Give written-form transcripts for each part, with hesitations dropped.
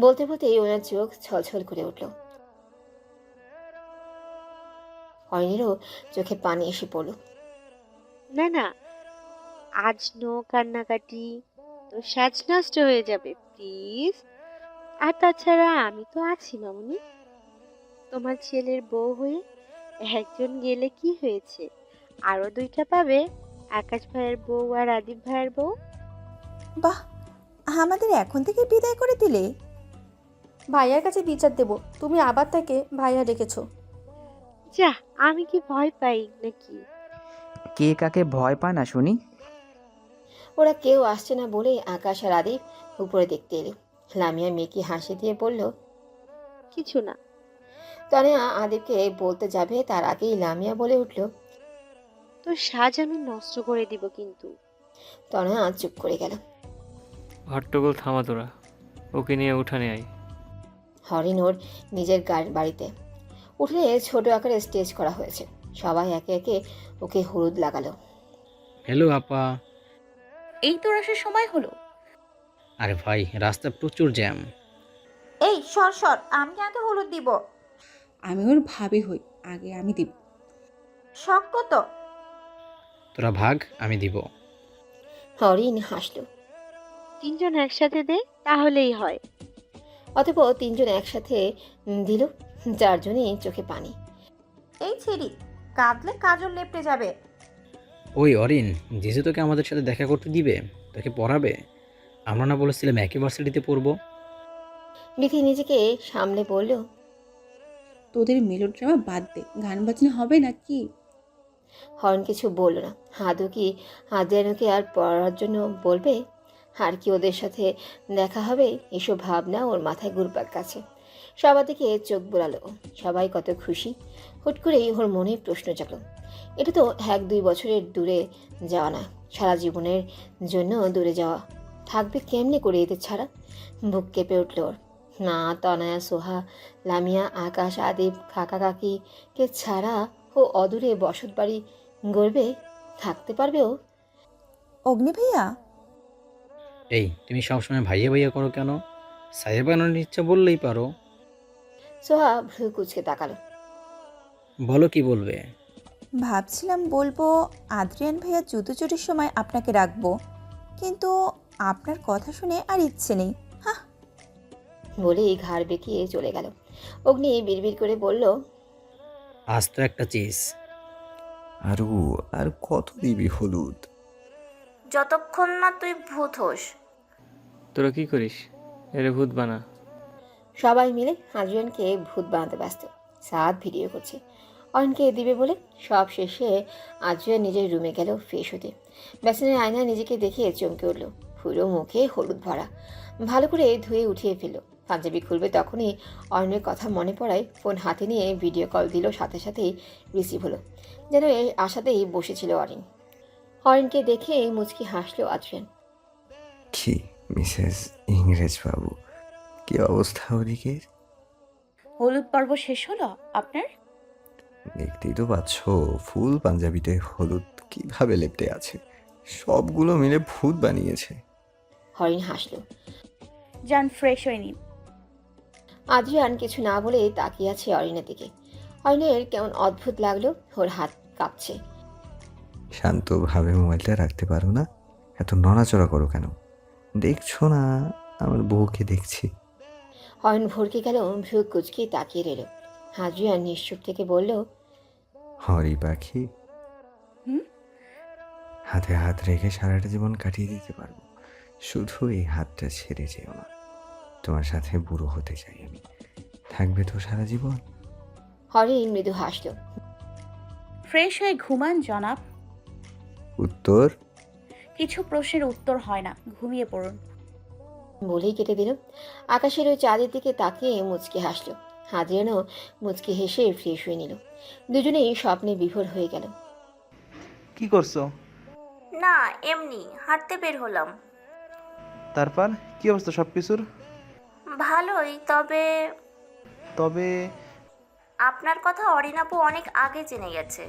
বলতে বলতেই ওনার চোখ ছলছল করে উঠল। অরিনেরও চোখে পানি এসে পড়ল। না না, আজ নো কান্নাকাটি, তো সাজ নষ্ট হয়ে যাবে প্লিজ। আর তাছাড়া আমি তো আছি মামুনি, তোমার ছেলের বউ হয়ে। একজন গেলে কি হয়েছে, আরো দুইটা পাবে, আকাশ ভাইয়ের বউ আর আদিব ভাইয়ের বউ। বাহ, আমাদের এখন থেকে বিদায় করে দিলে? ভাইয়ার কাছে বিচার দেব, তুমি আবার তাকে ভাইয়া ডেকেছো। যা, আমি কি ভয় পাই নাকি? কে কাকে ভয় পায় না শুনি? ওরা কেউ আসছে না বলেই আকাশ আর আদিব উপরে দেখতে এলো। লামিয়া মেয়েকে হাসি দিয়ে বলল, কিছু না। তনিয়া আদিবকে বলতে যাবে তার আগেই লামিয়া বলে উঠল, তোর সাজ আমি নষ্ট করে দিব কিন্তু। তনিয়া চুপ করে গেল। হট্টগোল থামা তোরা, ওকে নিয়ে উঠানে আয়। হরিণ ওর নিজের বাড়িতে উঠে ছোট আকারে স্টেজ করা হয়েছে। সবাই একে একে ওকে হলুদ লাগালো। হ্যালো আপা। এই তোর আসার সময় হলো। আরে ভাই, রাস্তা প্রচুর জ্যাম। এই সর সর, আমি আগে হলুদ দিব। আমি ওর ভাবি হই, আগে আমি দিব। শখ কত? তোরা ভাগ, আমি দিব। হরিণ হাসলো। তিনজন একসাথে দে, তাহলেই হয়। অতঃপর তিনজন একসাথে দিল। চারজনই চোখে পানি। এই ছেড়ি, কাঁদলে কাজল লেপটে যাবে। ওই অরিন, জিজু তোকে আমাদের সাথে দেখা করতে দিবে, তোকে পড়াবে? আমরা না বলেছিলাম একই ভার্সিটিতে পড়বো? বিথি নিজেকে সামলে বলল, তোদের মেলোড্রামা বাদ দে, গান বাজনা হবে না কি? হরিণ কিছু বলল না। হাদু কি হাদিয়ানুকে আর পড়ার জন্য বলবে? আর কি ওদের সাথে দেখা হবে? এসব ভাবনা ওর মাথায় ঘুরপাক কাছে। সবার দিকে চোখ বোলালো। সবাই কত খুশি। হুট করেই ওর মনে প্রশ্ন জাগলো, এটা তো 1-2 বছরের দূরে যাওয়া না, সারা জীবনের জন্য দূরে যাওয়া। থাকবে কেমনে করে এদের ছাড়া? বুক কেঁপে উঠল ওর। না, তনয়া, সোহা, লামিয়া, আকাশ, আদিব, কাকা কাকিকে ছাড়া ও অদূরে বসত বাড়ি গড়বে, থাকতে পারবে ও? অগ্নি ভাইয়া, এই, তুমি সবসময় ভাইয়া ভাইয়া করো কেন? সাহেব বানানোর ইচ্ছা বললেই পারো। সোহা ভ্রু কুচকে তাকালো। বলো কি বলবে? ভাবছিলাম বলবো আদ্রিয়ান ভাইয়া জুতো চুরির সময় আপনাকে রাখবো, কিন্তু আপনার কথা শুনে আর ইচ্ছে নেই। হ্যাঁ, বলেই ঘাড় বেঁকিয়ে চলে গেল। অগ্নি বিড়বিড় করে বলল, আজ তো একটা চিজ। আরু, আর কত দিবি হলুদ? যতক্ষণ না তুই ভূত হোস। তোরা কি করিস? এরে ভূত বানা। সবাই মিলে আদ্রিয়ানকে ভূত বানাতে ব্যস্ত। সাদ ভিডিও করছে অয়নকে দিবে বলে। সব শেষে আদ্রিয়ান নিজের রুমে গেল ফ্রেশ হতে। বেসিনের আয়নায় নিজেকে দেখে চমকে উঠল। পুরো মুখে হলুদ ভরা। ভালো করে ধুয়ে উঠিয়ে ফেলল। পাঞ্জাবি খুলবে তখনই অয়নের কথা মনে পড়ায় ফোন হাতে নিয়ে ভিডিও কল দিল। সাথে সাথেই রিসিভ হলো। যেন এর আশাতেই বসেছিল অরিন। অরিনকে দেখে মুচকি হাসলো আদ্রিয়ান। কি মিসেস ইংরেজ বাবু, কি অবস্থা ওদিকের? হলুদ পর্ব শেষ হলো আপনার? দেখতেই তো পাচ্ছ, ফুল পাঞ্জাবিতে হলুদ কিভাবে লেপ্টে আছে। সবগুলো মিলে ভূত বানিয়েছে। হরিণ হাসলো। যান ফ্রেশ হয়ে নিন। আদ্রিয়ান কিছু না বলে তাকিয়ে আছে অরিনের দিকে। অরিনের কেমন অদ্ভুত লাগলো। ওর হাত কাঁপছে। শান্তভাবে মোবাইলটা রাখতে পারো না? এত নড়াচড়া করো কেন? দেখছো না আমার বউকে দেখছি? হরিণ ভরকে গেল। ভ্রু কুচকে তাকিয়ে রইল। আদ্রিয়ান নিশ্চুপ থেকে বলল, হরি পাখি, হুম? হাতে হাত রেখে সারাটা জীবন কাটিয়ে দিতে পারবো, শুধু এই হাতটা ছেড়ে যেও না। তোমার সাথে বুড়ো হতে চাই আমি, থাকবে তো সারা জীবন। হরিণ মৃদু হাসলো। ফ্রেশ হয়ে ঘুমান জনাব। উত্তর? কিছু প্রশ্নের উত্তর হয় না, ঘুমিয়ে পড়ুন। বলেই কেটে দিল। আকাশের ওই চাঁদের দিকে তাকিয়ে মুচকি হাসলো। আদ্রিয়ানও মুচকি হেসে ফ্রেশ হয়ে নিল। দুজনেই স্বপ্নে বিভোর হয়ে গেল। কি করছো? না, এমনি হাঁটতে বের হলাম। তারপর কি অবস্থা সব কিছুর? ভালোই, তবে তবে আপনার কথা অরিনাপু অনেক আগে জেনে গেছে।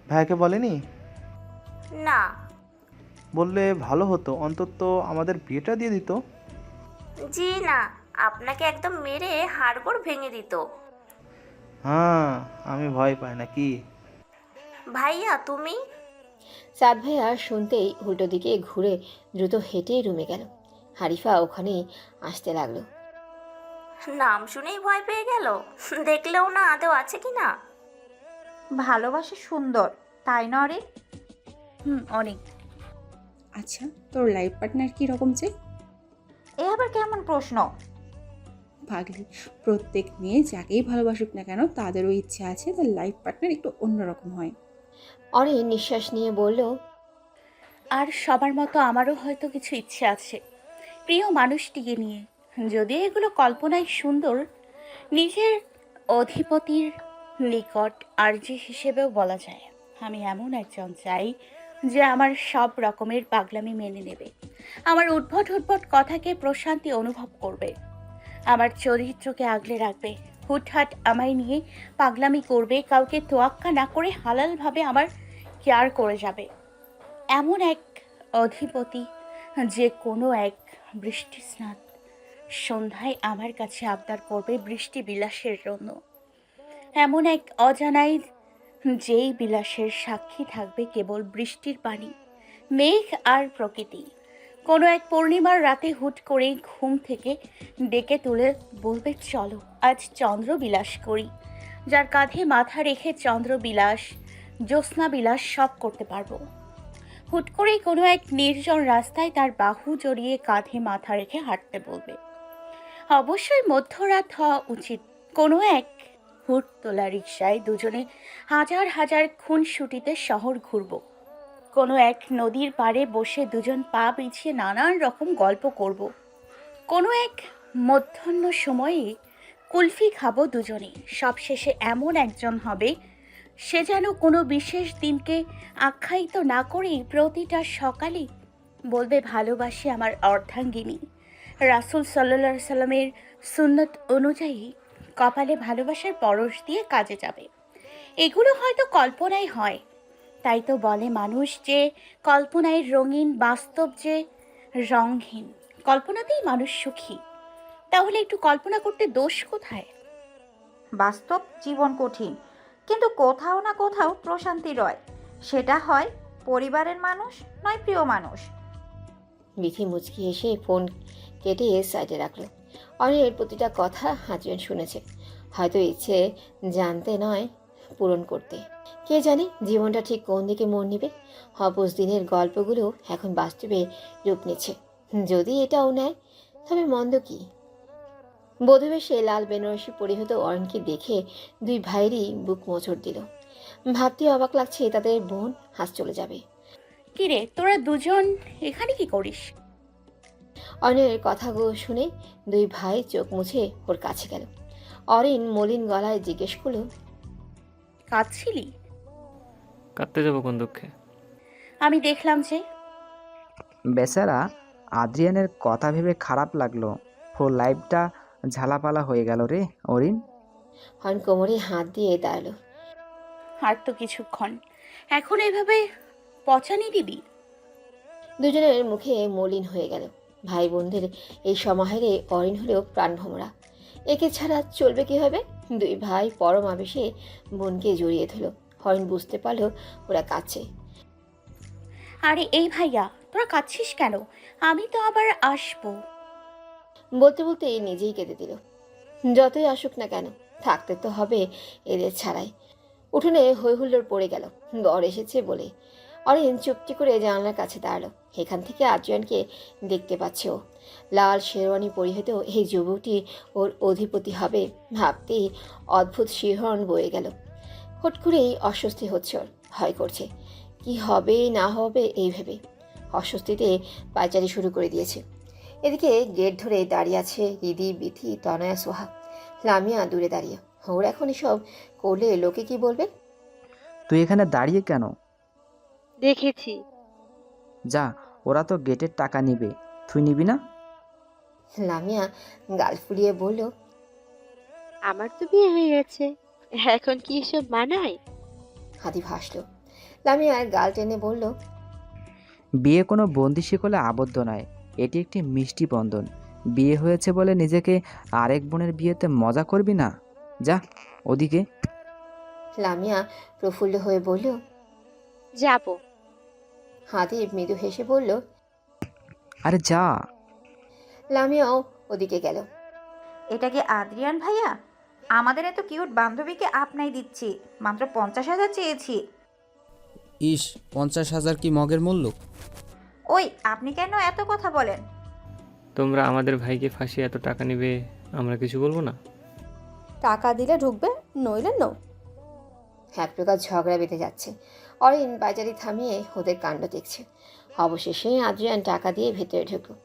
ভাইয়াকে বলেনি? না। বললে ভালো হতো, অন্তত আমাদের বিয়েটা দিয়ে দিত। জি না, আপনাকে একদম মেরে হাড়গোড় ভেঙে দিত। হ্যাঁ, আমি ভয় পাই না কি? ভাইয়া তুমি? সাদ ভাইয়া শুনতেই উল্টো দিকে ঘুরে দ্রুত হেঁটে রুমে গেল। হারিফা ওখানেই আসতে লাগলো। নাম শুনেই ভয় পেয়ে গেল, দেখলেও না আদৌ আছে কি না। ভালোবাসা সুন্দর, তাই না রে? অনেক। আচ্ছা, তোর লাইফ পার্টনার কি রকম চাই? এ আবার কেমন প্রশ্ন? পাগলি, প্রত্যেক মেয়ে যাকেই ভালোবাসুক না কেন তাদেরও ইচ্ছে আছে তার লাইফ পার্টনার একটু অন্যরকম হয়। অরিন নিঃশ্বাস নিয়ে বলল, আর সবার মতো আমারও হয়তো কিছু ইচ্ছে আছে প্রিয় মানুষটিকে নিয়ে, যদিও এগুলো কল্পনায় সুন্দর। নিজের অধিপতির নিকট আরজি হিসেবেও বলা যায়। আমি এমন একজন চাই যে আমার সব রকমের পাগলামি মেনে নেবে, আমার উদ্ভট উদ্ভট কথাকে প্রশান্তি অনুভব করবে, আমার চরিত্রকে আগলে রাখবে, হুটহাট আমায় নিয়ে পাগলামি করবে, কাউকে তোয়াক্কা না করে হালালভাবে আমার কেয়ার করে যাবে। এমন এক অধিপতি যে কোনো এক বৃষ্টিস্নাত সন্ধ্যায় আমার কাছে আবদার করবে বৃষ্টি বিলাসের জন্য। এমন এক অজানাই যেই বিলাসের সাক্ষী থাকবে কেবল বৃষ্টির পানি, মেঘ আর প্রকৃতি। কোনো এক পূর্ণিমার রাতে হুট করে ঘুম থেকে ডেকে তুলে বলবে, চলো আজ চন্দ্রবিলাস করি। যার কাঁধে মাথা রেখে চন্দ্রবিলাস, জ্যোৎস্নাবিলাস সব করতে পারবো। হুট করেই কোনো এক নির্জন রাস্তায় তার বাহু জড়িয়ে কাঁধে মাথা রেখে হাঁটতে বলবে। অবশ্যই মধ্যরাত হওয়া উচিত। কোনো এক হুট তোলা রিকশায় দুজনে হাজার হাজার খুনসুটিতে শহর ঘুরব। কোনো এক নদীর পাড়ে বসে দুজন পা বিছিয়ে নানান রকম গল্প করব। কোনো এক মধ্যাহ্ন সময়ে কুলফি খাবো দুজনে। সবশেষে এমন একজন হবে সে যেন কোনো বিশেষ দিনকে আখ্যায়িত না করেই প্রতিটা সকালে বলবে, ভালোবাসি আমার অর্ধাঙ্গিনী। রাসূল সাল্লাল্লাহু আলাইহি সাল্লামের সুন্নত অনুযায়ী কপালে ভালোবাসার পরশ দিয়ে কাজে যাবে। এগুলো হয়তো কল্পনায় হয়, তাই তো বলে মানুষ যে কল্পনায় রঙিন, বাস্তব যে রঙহীন। কল্পনাতেই মানুষ সুখী। তাহলে একটু কল্পনা করতে দোষ কোথায়? বাস্তব জীবন কঠিন, কিন্তু কোথাও না কোথাও প্রশান্তি রয়। সেটা হয় পরিবারের মানুষ, নয় প্রিয় মানুষ। মিথি মুচকি এসে ফোন কেটে সাইডে রাখলো। অনিলের প্রতিটা কথা হাজিন শুনেছে, হয়তো ইচ্ছে জানতে নয় পূরণ করতে। কে জানে জীবনটা ঠিক কোন দিকে মন নিবে। অবুজ দিনের গল্পগুলো এখন বাস্তবে রূপ নিচ্ছে। যদি এটাও নেয় তবে মন্দ কি? বধূবেশে লাল বেনারসি পরিহিত অরণকে দেখে দুই ভাইয়েরই বুক মোচড় দিল। ভাবতে অবাক লাগছে তাদের বোন হাস চলে যাবে। কিরে, তোরা দুজন এখানে কি করিস? অরিনের কথাগুলো শুনে দুই ভাই চোখ মুছে ওর কাছে গেল। অরিন মলিন গলায় জিজ্ঞেস করলো, কাঁদছিলি? কাঁদতে যাবো কোন দুঃখে? আমি দেখলাম যে। বেচারা আদ্রিয়ানের কথা ভেবে খারাপ লাগলো। ওর লাইফটা ঝালাপালা হয়ে গেল রে অরিন। অরিন কোমরে হাত দিয়ে দাঁড়ালো। আর তো কিছুক্ষণ, এখন এভাবে পচানি দিবি? দুজনের মুখে মলিন হয়ে গেল। ভাই বোনদের এই সমাহারে অরিন হলেও প্রাণভোমরা। একে ছাড়া চলবে কিভাবে? দুই ভাই পরম আবেশে বোনকে জড়িয়ে ধরল। অরিন বুঝতে পারলো ওরা কাছে। আরে এই ভাইয়া, তোরা কাঁদছিস কেন? আমি তো আবার আসবো। বলতে বলতে নিজেই কেঁদে দিল। যতই আসুক না কেন, থাকতে তো হবে এদের ছাড়াই। উঠোনে হৈ হুল্লোড় পড়ে গেল বর এসেছে বলে। অরিন চুপটি করে জানলার কাছে দাঁড়ালো। এখান থেকে আদ্রিয়ানকে দেখতে পাচ্ছে ও। লাল শেরওয়ানি পরিহিত এই যুবকটি ওর অধিপতি হবে ভাবতেই অদ্ভুত শিহরণ বয়ে গেল। হুট করেই অস্বস্তি হচ্ছে ওর, ভয় করছে কি হবে না হবে এই ভেবে। অস্বস্তিতে পায়চারি শুরু করে দিয়েছে। এদিকে গেট ধরে দাঁড়িয়ে আছে রিদি, বিথি, তনয়া, সোহা। লামিয়া দূরে দাঁড়িয়ে। ওর এখন এসব করলে লোকে কি বলবে? তুই এখানে দাঁড়িয়ে কেন? দেখেছি। যা, ওরা তো গেটের টাকা নিবে, তুই নিবি না? লামিয়া গাল ফুলিয়ে বলল, আমার তো বিয়ে হয়ে গেছে, এখন কি এসব মানায়? হাদি ভাসল। লামিয়া গাল টেনে বলল, বিয়ে কোনো বন্দি শিকলে আবদ্ধ নয়, এটি একটি মিষ্টি বন্ধন। বিয়ে হয়েছে বলে নিজেকে আরেক বোনের বিয়েতে মজা করবি না? যা ওদিকে। লামিয়া প্রফুল্ল হয়ে বলল। যাব। হাদিব মৃদু হেসে বলল। আরে যা। লামিয়াও ওদিকে গেল। এটা কি আদ্রিয়ান ভাইয়া? আমাদের এত কিউট বান্ধবীকে আপনাই দিচ্ছি, মাত্র 50,000 চেয়েছি। ইস, 50,000 কি মগের মূল্য? ওই আপনি কেন এত কথা বলেন? তোমরা আমাদের ভাইকে ফাঁসিয়ে এত টাকা নেবে, আমরা কিছু বলবো না? টাকা দিলে ঢুকবে, নইলে নো। এক প্রকার ঝগড়া বেঁধে যাচ্ছে। অরিন বাজারে থামিয়ে ওদের কাণ্ড দেখছে। অবশেষে আদ্রিয়ান টাকা দিয়ে ভেতরে ঢুকলো।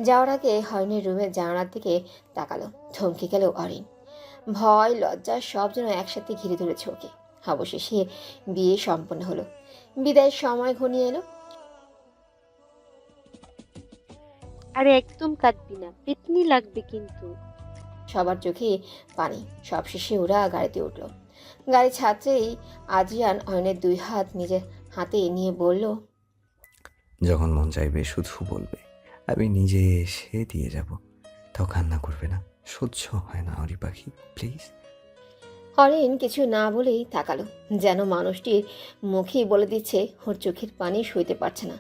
যাওয়ার আগে হরিণের রুমের জানালার দিকে তাকালো। থমকে গেল অরিন। ভয় লজ্জা সব যেন একসাথে ঘিরে ধরেছে ওকে। অবশেষে বিয়ে সম্পন্ন হলো। বিদায়ের সময় ঘনিয়ে এলো। আরে একদম কাঁদবি না, পেতনি লাগবে কিন্তু। সবার চোখে পানি। সব শেষে ওরা গাড়িতে উঠল। গাড়ি ছাড়তেই আদ্রিয়ান অরিনের 2 হাত নিজের হাতে নিয়ে বলল। যখন মন চাইবে শুধু বলবে, আমি নিজে এসে দিয়ে যাব। তাও কান্না করবে না, সহ্য হয় না অরি পাখি, প্লিজ। অরিন কিছু না বলেই তাকালো, যেন মানুষটির মুখেই বলে দিচ্ছে ওর চোখের পানি সইতে পারছে না।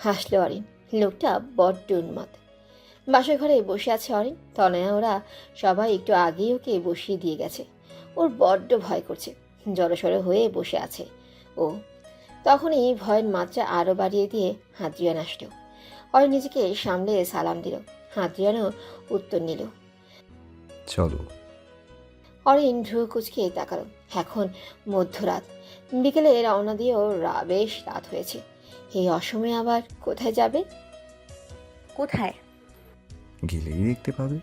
হাসলো অরিন। লোকটা বড্ড উন্মাদ। বাসর ঘরে বসে আছে অরিন। তনয়া ওরা সবাই একটু আগেই ওকে বসিয়ে দিয়ে গেছে। ওর বড্ড ভয় করছে। জড়সড় হয়ে বসে আছে ও। তখনই ভয়ের মাত্রা আরও বাড়িয়ে দিয়ে আদ্রিয়ান আসলো। অরিন নিজেকে সামলে সালাম দিল। আদ্রিয়ানও উত্তর নিল। চলো। অরিন ভ্রু কুচকে তাকালো। এখন মধ্যরাত। বিকেলে রওনা দিয়েও বেশ রাত হয়েছে। এই অসময়ে আবার কোথায় যাবে? কোথায়? গেলেই দেখতে পাবে।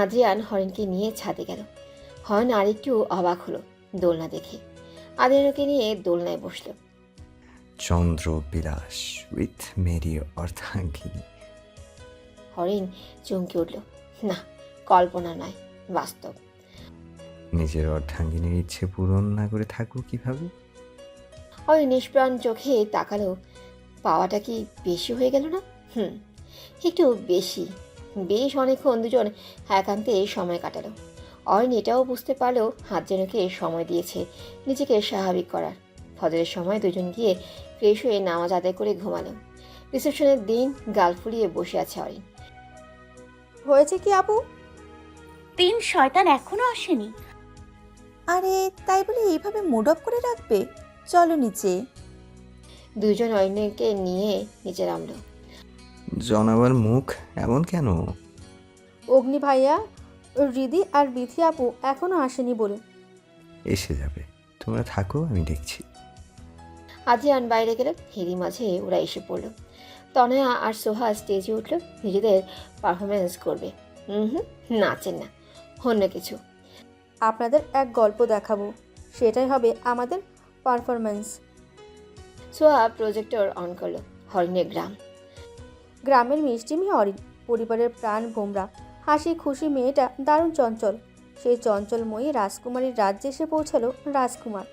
আদ্রিয়ান হরিণকে নিয়ে ছাদে গেল। হরিণ আরেকটু অবাক হলো দোলনা দেখে। আদ্রিয়ানকে নিয়ে দোলনায় বসলো। চন্দ্র বিলাস উইথ মেরি অর্ধাঙ্গিনী। হরিণ চমকে উঠল। না, কল্পনা নয়, বাস্তব। নিজের অর্ধাঙ্গিনীর ইচ্ছে পূরণ না করে থাকবো কিভাবে? হরিণ নিষ্প্রাণ চোখে তাকালো। পাওয়াটা কি বেশি হয়ে গেল না? একটু বেশি। বেশ অনেকক্ষণ দুজন একান্তে সময় কাটালো। অরিন এটাও বুঝতে পারলো হাতজনকে সময় দিয়েছে নিজেকে স্বাভাবিক করার। ফজরের সময় দুজন গিয়ে ফ্রেশ হয়ে নামাজ আদায় করে ঘুমালো। রিসেপশনের দিন গাল ফুলিয়ে বসে আছে অরিন। হয়েছে কি আপু? 3 শয়তান এখনো আসেনি। আরে তাই বলে এইভাবে মুড অফ করে রাখবে? চলো নিচে। দুজন অরিনকে নিয়ে নিচে নামলো। জনাবার মুখ এমন কেন? অগ্নি ভাইয়া, রিদি আর বিথি আপু এখনো আসেনি বলে। এসে যাবে, তোমরা থাকো, আমি দেখছি। আদ্রিয়ান বাইরে গেল। এরই মাঝে ওরা এসে পড়লো। তনয়া আর সোহা স্টেজে উঠলো। নিজেদের পারফরমেন্স করবে। নাচেন না, অন্য কিছু। আপনাদের এক গল্প দেখাবো, সেটাই হবে আমাদের পারফরমেন্স। সোহা প্রজেক্টর অন করলো। হরিণের গ্রাম। গ্রামের মিষ্টি মেয়ে অরিন, পরিবারের প্রাণ ভোমরা, হাসি খুশি মেয়েটা দারুণ চঞ্চল। সেই চঞ্চলময়ী রাজকুমারীর রাজ্যে এসে পৌঁছালো রাজকুমার।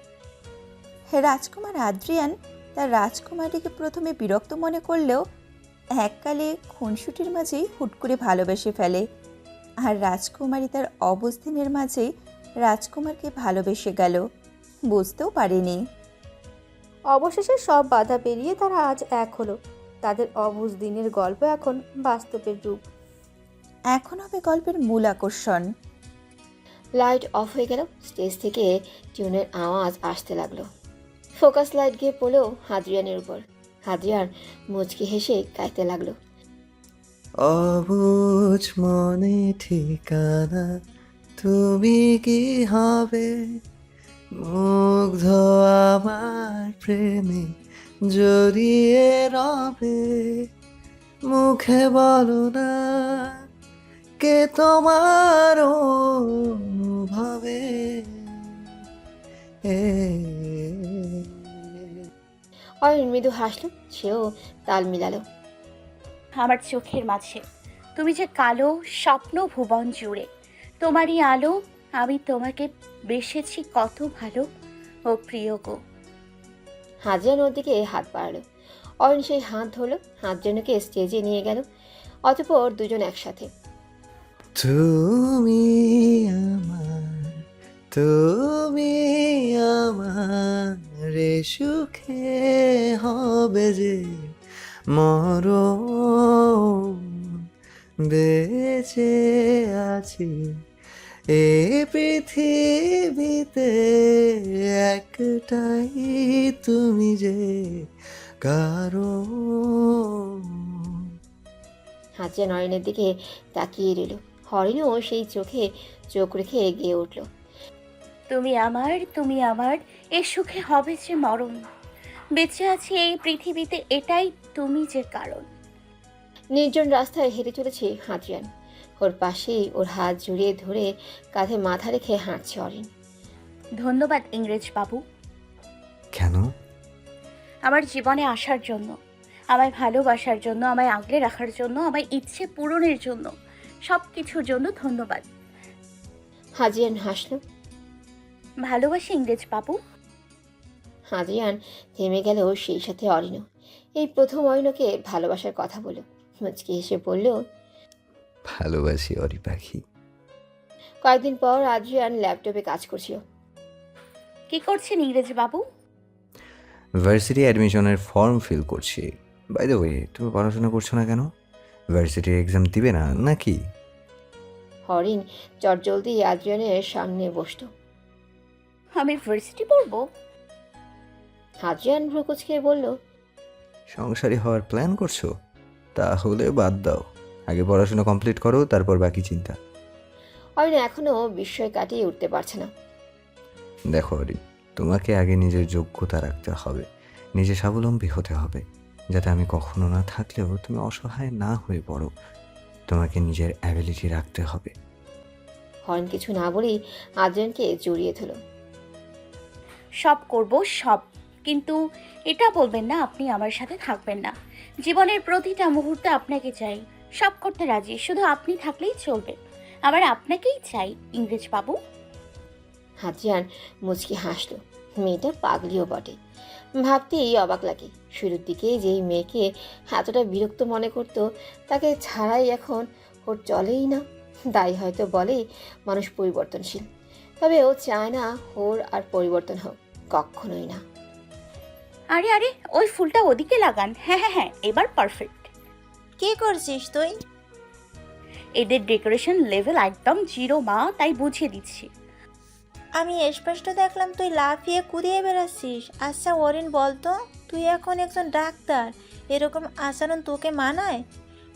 রাজকুমার আদ্রিয়ান তার রাজকুমারীকে প্রথমে বিরক্ত মনে করলেও এককালে খুনসুটির মাঝেই হুট করে ভালোবেসে ফেলে। আর রাজকুমারী তার অবস্থানের মাঝেই রাজকুমারকে ভালোবেসে গেল, বুঝতেও পারেনি। অবশেষে সব বাধা পেরিয়ে তারা আজ এক হলো। তাদের অবুঝ দিনের গল্প এখন বাস্তবের রূপ। এখন হবে গল্পের মূল আকর্ষণ। লাইট অফ হয়ে গেল। স্টেজ থেকে টিউনের আওয়াজ আসতে লাগলো। ফোকাস লাইট গিয়ে পড়লো আদ্রিয়ানের উপর। আদ্রিয়ান মুচকি হেসে গাইতে লাগলো। অবুঝ মনে ঠিকানা তুমি কি হবে, মুগ্ধ আমার প্রেমে জড়িয়ে রবে, মুখে বলো না কে তোমার অনুভবে। অরিন মৃদু হাসলো। সেও তাল মিলালো। আমার চোখের মাঝে তুমি যে কালো স্বপ্ন ভুবন জুড়ে, তোমারই আলো, আমি তোমাকে বেসেছি কত ভালো ও প্রিয় গো। আদ্রিয়ান ওর দিকে হাত বাড়ালো। অরিন সেই হাত ধরলো। আদ্রিয়ানকে স্টেজে নিয়ে গেল। অতঃপর দুজন একসাথে। তুমি আমার এ সুখে হবে যে মরণ, বেঁচে আছি এ পৃথিবীতে একটাই তুমি যে কারণ। হাজিয়া নয়নের দিকে তাকিয়ে রইল। হরিণও সেই চোখে চোখ রেখে এগিয়ে উঠল। তুমি আমার এ সুখে হবে যে মরণ, বেঁচে আছি এই পৃথিবীতে এটাই তুমি যে কারণ। নির্জন রাস্তায় হেঁটে চলেছে হাজিয়ান। ওর পাশেই ওর হাত জড়িয়ে ধরে কাঁধে মাথা রেখে হাঁটছে অরিন। ধন্যবাদ ইংরেজ বাবু, কেন? আমার জীবনে আসার জন্য, আমায় ভালোবাসার জন্য, আমায় আগলে রাখার জন্য, আমার ইচ্ছে পূরণের জন্য, সব কিছুর জন্য ধন্যবাদ। হাজিয়ান হাসল। ভালোবাসি ইংরেজ বাবু। হাজিয়ান থেমে গেল, সেই সাথে অরিনও। এই প্রথম অরিনকে ভালোবাসার কথা বলল। মুচকি হেসে বলল, ভালোবাসি অরি পাখি। কয়েকদিন পর আদ্রিয়ান ল্যাপটপে কাজ করছিল। কি করছেন ইংরেজ বাবু? ভার্সিটি অ্যাডমিশনের ফর্ম ফিল করছি। বাই দ্য ওয়ে, তুমি পড়াশোনা করছো না কেন? ভার্সিটির এক্সাম দিবে না নাকি? হরিণ চটজলদি আদ্রিয়ানের সামনে বসল। আমি ভার্সিটি পড়বো? আদ্রিয়ান ভ্রুকুচকে বলল, সংসারী হওয়ার প্ল্যান করছো? তাহলে বাদ দাও, আগে পড়াশোনা কমপ্লিট করো, তারপর বাকি চিন্তা। হরিণ এখনো বিস্ময় কাটিয়ে উঠতে পারছে না। দেখো অরি, তোমাকে আগে নিজের যোগ্যতা রাখতে হবে, নিজে স্বাবলম্বী হতে হবে, যাতে আমি কখনো না থাকলেও তুমি অসহায় না হয়ে পড়ো। তোমাকে নিজের অ্যাবিলিটি রাখতে হবে। হরিণ কিছু না বলেই আদ্রিয়ানকে জড়িয়ে ধরল। সব করব সব, কিন্তু এটা বলবেন না আপনি আমার সাথে থাকবেন না। জীবনের প্রতিটা মুহূর্তে আপনাকে চাই, সব করতে রাজি, শুধু আপনি থাকলেই চলবে। আমার আপনাকেই চাই ইংরেজ বাবু। হাজিয়ান মুচকি হাসল। মেয়েটা পাগলিও বটে, ভাবতেই অবাক লাগে। শুরুর দিকে যেই মেয়েকে এতটা বিরক্ত মনে করত, তাকে ছাড়াই এখন ওর চলেই না। তাই হয়তো বলে মানুষ পরিবর্তনশীল, তবে ও চায় না ওর আর পরিবর্তন হোক, কখনোই না। আরে আরে, ওই ফুলটা ওদিকে লাগান। হ্যাঁ হ্যাঁ হ্যাঁ, এবার পারফেক্ট। কি করছিস তুই? এদের ডেকোরেশন লেভেল একদম জিরো মা, তাই বুঝিয়ে দিচ্ছি। আমি স্পষ্ট দেখলাম তুই লাফিয়ে কুদিয়ে বেড়াচ্ছিস। আচ্ছা অরিন, বলতো তুই এখন একজন ডাক্তার, এরকম আচরণ তোকে মানায়?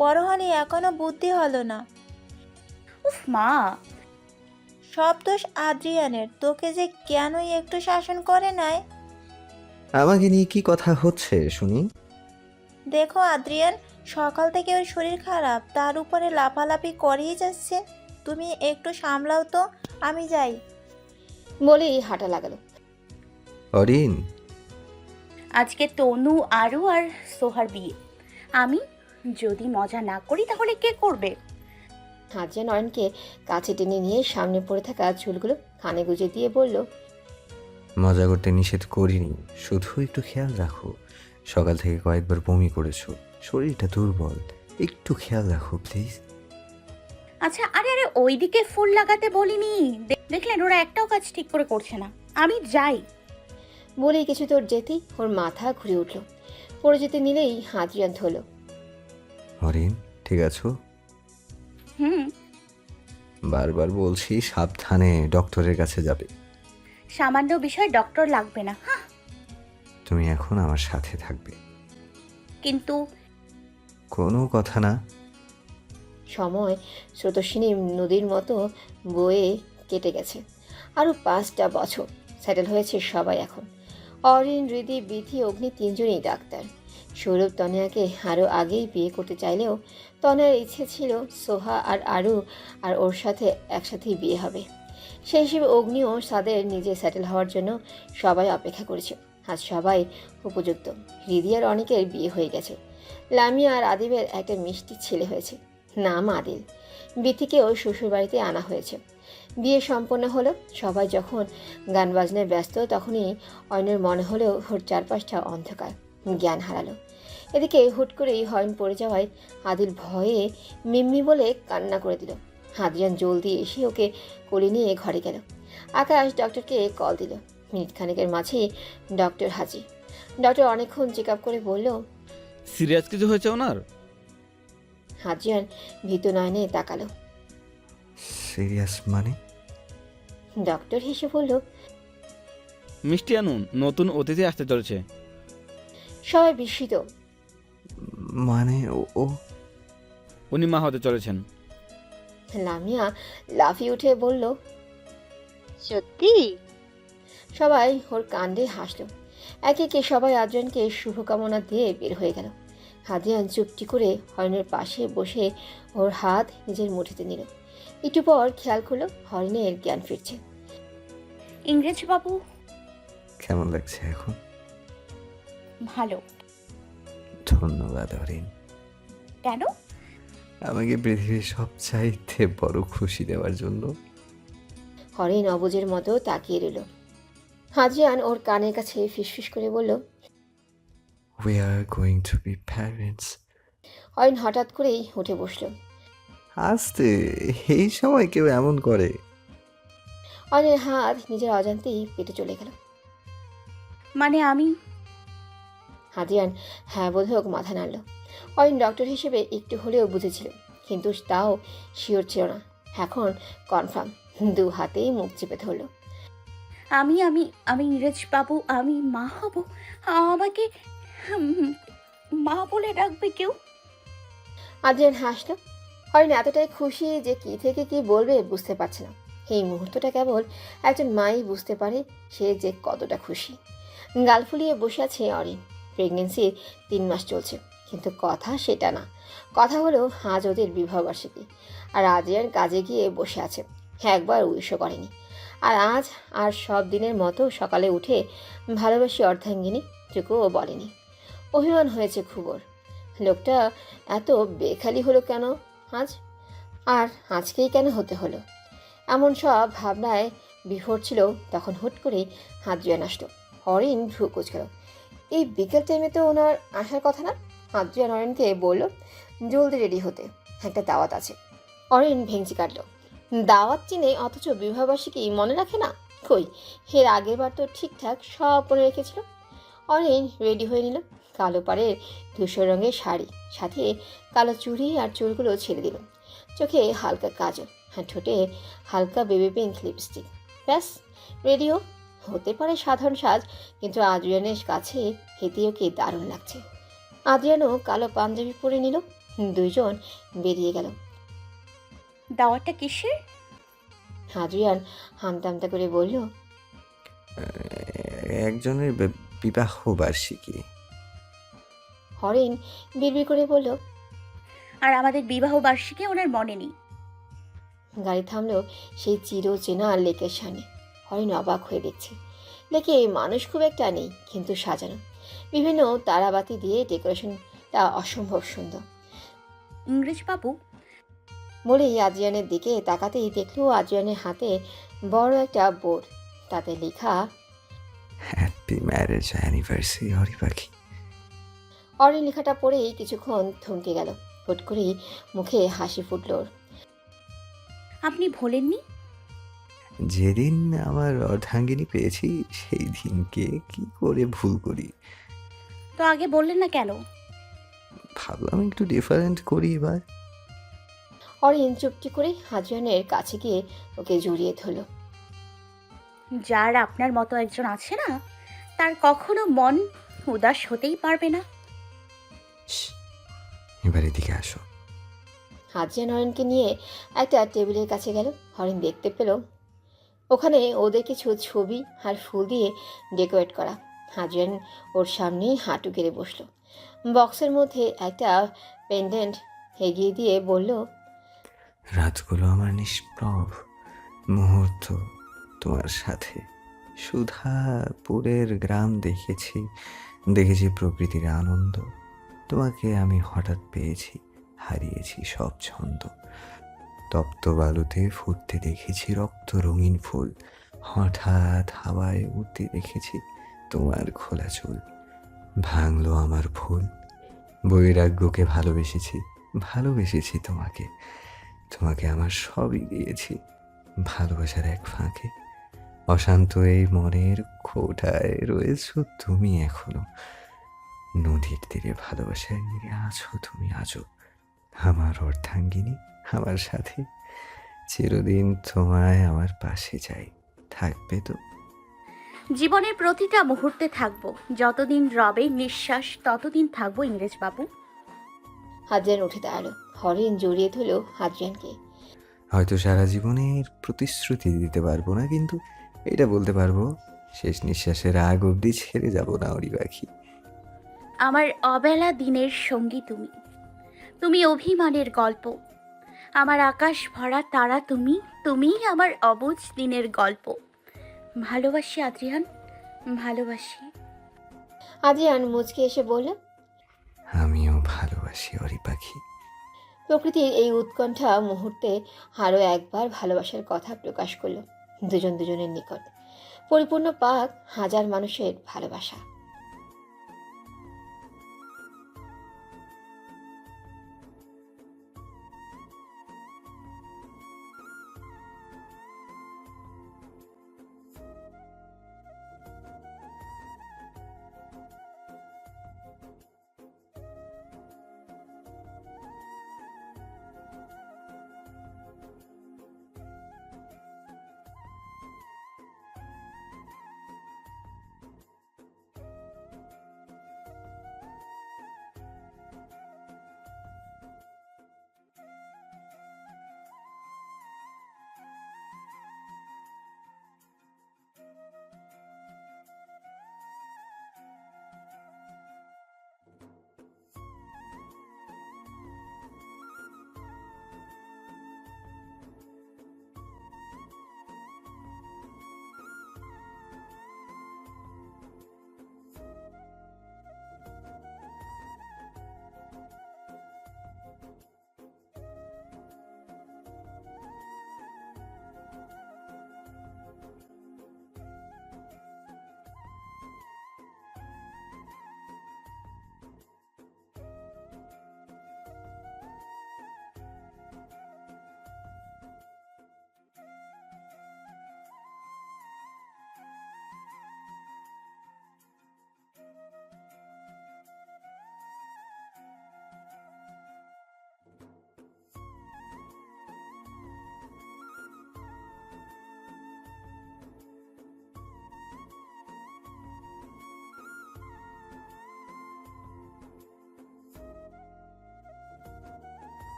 বড় হলি এখনো বুদ্ধি হলো না। উফ মা, সব দোষ আদ্রিয়ানের, তোকে যে কেনই একটু শাসন করে নাই। আমাকে নিয়ে কি কথা হচ্ছে শুনি? দেখো আদ্রিয়ান, সকাল থেকে ওর শরীর খারাপ, তার উপরে লাফালাফি করেই যাচ্ছে। তুমি একটু সামলাও তো, আমি যাই। বলেই হাঁটা লাগালো। অরিন, আজকে তনু, আরু আর সোহার বিয়ে। আমি যদি মজা না করি তাহলে কে করবে? হাজিয়া নয়নকে কাছে টেনে নিয়ে সামনে পড়ে থাকা চুলগুলো কানে গুজে দিয়ে বলল, মজা করতে নিষেধ করিনি, শুধু একটু খেয়াল রাখো। সকাল থেকে কয়েকবার বমি করেছো, শরীরটা দুর্বল, একটু খেয়াল রাখো প্লিজ। আচ্ছা, আরে আরে, ওইদিকে ফুল লাগাতে বলিনি? দেখলেন ওরা একটাও কাজ ঠিক করে করছে না। আমি যাই। বলেই কিছু তোর যেতেই ওর মাথা ঘুরে উঠল। পড়ে যেতে নিলেই হাজিয়ান ধরল। অরিন, ঠিক আছো? হুম। বারবার বলছি সাবধানে ডক্টরের কাছে যাবে। সামান্য বিষয় ডক্টর লাগবে না। হ্যাঁ, তুমি এখন আমার সাথে থাকবে। কিন্তু কোনো কথা না। সময় স্রোতস্বিনী নদীর মতো বয়ে কেটে গেছে। আরও 5টা বছর সেটেল হয়েছে সবাই এখন। অরিন, হৃদি, বিথি, অগ্নি তিনজনই ডাক্তার। সৌরভ তনয়াকে আরও আগেই বিয়ে করতে চাইলেও তনয়ার ইচ্ছে ছিল সোহা আর আরু আর ওর সাথে একসাথেই বিয়ে হবে। সেই হিসেবে অগ্নিও তাদের নিজে সেটেল হওয়ার জন্য সবাই অপেক্ষা করেছে। আজ সবাই উপযুক্ত। হৃদি আর অনেকের বিয়ে হয়ে গেছে। লামিয়া আর আদিবের একটা মিষ্টি ছেলে হয়েছে, নাম আদিল। বিথিকেও শ্বশুরবাড়িতে আনা হয়েছে। বিয়ে সম্পন্ন হলো। সবাই যখন গান বাজনায় ব্যস্ত, তখনই অয়নের মনে হলেও ওর চারপাশটা অন্ধকার। জ্ঞান হারালো। এদিকে হুট করেই হর্ন পড়ে যাওয়ায় আদিল ভয়ে মিম্মি বলে কান্না করে দিল। আদ্রিয়ান জলদি এসে ওকে কোলে নিয়ে ঘরে গেল। আকাশ ডক্টরকে কল দিল। মিনিট খানেকের মাঝেই ডক্টর হাজির। ডক্টর অনেকক্ষণ চেক আপ করে বলল, সিরিয়াস কিছু হয়েছে ওনার? আদ্রিয়ান ভীত নয়নে তাকালো। সিরিয়াস মানে? ডক্টর হেসে বলল, মিষ্টি আনুন, নতুন অতিথি আসতে চলেছে। সবাই বিস্মিত। মানে ও উনি মা হতে চলেছেন। লামিয়া লাফিয়ে উঠে বলল, সত্যি? সবাই ওর কাণ্ডে হাসল। একে একে সবাই আদ্রিয়ানকে শুভকামনা দিয়ে বের হয়ে গেল। আদ্রিয়ান চুপটি করে হরিণের পাশে বসে ওর হাত নিজের মুঠিতে নিল। একটু পর খেয়াল করলো হরিণের জ্ঞান ফিরছে। ইংরেজবাবু, কেমন লাগছে এখন? ভালো। ধন্যবাদ হরিণ, কেন? আমাকে পৃথিবীর সবচাইতে বড় খুশি দেওয়ার জন্য। হরিণ অবুজের মতো তাকিয়ে রইল। আদ্রিয়ান ওর কানের কাছে ফিসফিস করে বলল, We are going to be parents. হরিণ হঠাৎ করেই উঠে বসল। আস্তে, এই সময় কেউ এমন করে? হরিণের হাত নিজের অজান্তেই পেটে চলে গেল। মানে আমি? আদ্রিয়ান হ্যাঁ বোধক মাথা নাড়ল। হরিণ ডক্টর হিসেবে একটু হলেও বুঝেছিল, কিন্তু তাও শিওর ছিল না। এখন কনফার্ম। দু হাতেই মুখ চেপে ধরল। আমি আমি আমি ইংরেজবাবু, আমি মা হব। আমাকে মা বলে ডাকবে কেউ? আদ্রিয়ান হাসল। হরিণ এতটাই খুশি যে কি থেকে কি বলবে বুঝতে পারছে না। এই মুহূর্তটা কেবল একজন মাই বুঝতে পারে সে যে কতটা খুশি। গাল ফুলিয়ে বসে আছে অরিন। প্রেগনেন্সির 3 মাস চলছে, কিন্তু কথা সেটা না। কথা হলো আজ ওদের বিবাহবার্ষিকী, আর আদ্রিয়ান কাজে গিয়ে বসে আছে, একবার উইশও করেনি। আর আজ আর সব দিনের মতো সকালে উঠে ভালোবাসি অর্ধাঙ্গিনী টুকুও বলেনি। অভিমান হয়েছে খুব ওর। লোকটা এত বেখালি হলো কেন আজ, আর আজকেই কেন হতে হলো? এমন সব ভাবনায় বিভোর ছিল তখন হুট করেই আদ্রিয়ান আসলো। হরিণ ভ্রু কুচকাল। এই বিকেল টাইমে তো ওনার আসার কথা না। আদ্রিয়ান অরিনকে বলল জলদি রেডি হতে, একটা দাওয়াত আছে। অরিন ভেঙচি কাটল। দাওয়াত চিনে অথচ বিবাহবার্ষিকী মনে রাখে না? কই, এর আগের বার তো ঠিকঠাক সব মনে রেখেছিল। অরিন রেডি হয়ে নিল। কালো পাড়ের ধূসর রঙের শাড়ি, সাথে কালো চুড়ি আর চুলগুলো ছেড়ে দিল। চোখে হালকা কাজল, আর ঠোঁটে হালকা বেবি পিঙ্ক লিপস্টিক। ব্যাস রেডিও। হতে পারে সাধারণ সাজ, কিন্তু আদ্রিয়ানের কাছে হেঁটে ওকে দারুণ লাগছে। আদ্রিয়ানও কালো পাঞ্জাবি পরে নিল। দুইজন বেরিয়ে গেল। দাওয়াতটা কিসের? আদ্রিয়ান হামতামতা করে বলল, একজনের বিবাহ বার্ষিকী। হরিণ বিড়বিড় করে বলল, আর আমাদের বিবাহ বার্ষিকী ওনার মনে নেই? গাড়ি থামলো সেই চিরচেনা লেকের সামনে। হরিণ অবাক হয়ে দেখছে। লেকে মানুষ খুব একটা নেই, কিন্তু সাজানো বিভিন্ন তারাবাতি দিয়ে ডেকোরেশনটা অসম্ভব সুন্দর। ইংরেজবাবু বলেই আদ্রিয়ানের দিকে তাকাতেই দেখলো আদ্রিয়ানের হাতে বড় একটা বোর্ড, তাতে লেখা হ্যাপি ম্যারেজ অ্যানিভার্সারি হরি পাখি। অরিন লেখাটা পড়েই কিছুক্ষণ থমকে গেল। হুট করেই মুখে হাসি ফুটল ওর। আপনি ভোলেননি? যেদিন আমার অর্ধাঙ্গিনী পেয়েছি সেই দিনকে কি করে ভুল করি? তো আগে বললেন না কেন? ভাবলাম একটু ডিফারেন্ট করি এবার। অরিন চুপটি করে আদ্রিয়ানের কাছে গিয়ে ওকে জড়িয়ে ধরল। যার আপনার মতো একজন আছে না, তার কখনো মন উদাস হতেই পারবে না। এবার এদিকে আসো। আদ্রিয়ান অরিনকে নিয়ে একটা টেবিলের কাছে গেল। অরিন দেখতে পেল ওখানে ওদের কিছু ছবি আর ফুল দিয়ে ডেকোরেট করা। আদ্রিয়ান ওর সামনেই হাঁটু গেড়ে বসলো। বক্সের মধ্যে একটা পেন্ডেন্ট এগিয়ে দিয়ে বলল, রাতগুলো আমার নিষ্প্রভ মুহূর্ত তোমার সাথে। সুধাপুরের গ্রাম দেখেছি, দেখেছি প্রকৃতির আনন্দ। তোমাকে আমি হঠাৎ পেয়েছি, হারিয়েছি সব ছন্দ। তপ্ত বালুতে ফুটতে দেখেছি রক্ত রঙিন ফুল, হঠাৎ হাওয়ায় উঠতে দেখেছি তোমার খোলা চুল। ভাঙলো আমার ফুল, বৈরাগ্যকে ভালোবেসেছি তোমাকে। তোমাকে আমার সবই দিয়েছি ভালোবাসার এক ফাঁকে। অশান্ত এই মনের খোঁটায় রয়েছ তুমি এখনো। নদীর তীরে ভালোবাসার নিয়ে আছো তুমি আজও। আমার অর্ধাঙ্গিনী, আমার সাথে। চিরদিন তোমায় আমার পাশে চাই, থাকবে তো? জীবনের প্রতিটা মুহূর্তে থাকবো। যতদিন রবে নিঃশ্বাস ততদিন থাকবো ইংরেজবাবু। আদ্রিয়ান উঠে দাঁড়ালো। হরিণ জড়িয়ে ধরল আদ্রিয়ানকে। হয়তো সারা জীবনের প্রতিশ্রুতি দিতে পারবো না, কিন্তু এটা বলতে পারবো শেষ নিঃশ্বাসের আগ অবধি ছেড়ে যাব না ওরি পাখি। আমার অবেলা দিনের সঙ্গী তুমি। তুমি অভিমানের গল্প। আমার আকাশ ভরা তারা তুমি। তুমিই আমার অবুঝ দিনের গল্প। ভালোবাসি আদ্রিয়ান, ভালোবাসি। আদ্রিয়ান মুচকে এসে বলল, আমিও ভালোবাসি ওরি পাখি। প্রকৃতির এই উৎকণ্ঠা মুহূর্তে আরও একবার ভালোবাসার কথা প্রকাশ করলো দুজন দুজনের নিকট। পরিপূর্ণ পাক হাজার মানুষের ভালোবাসা।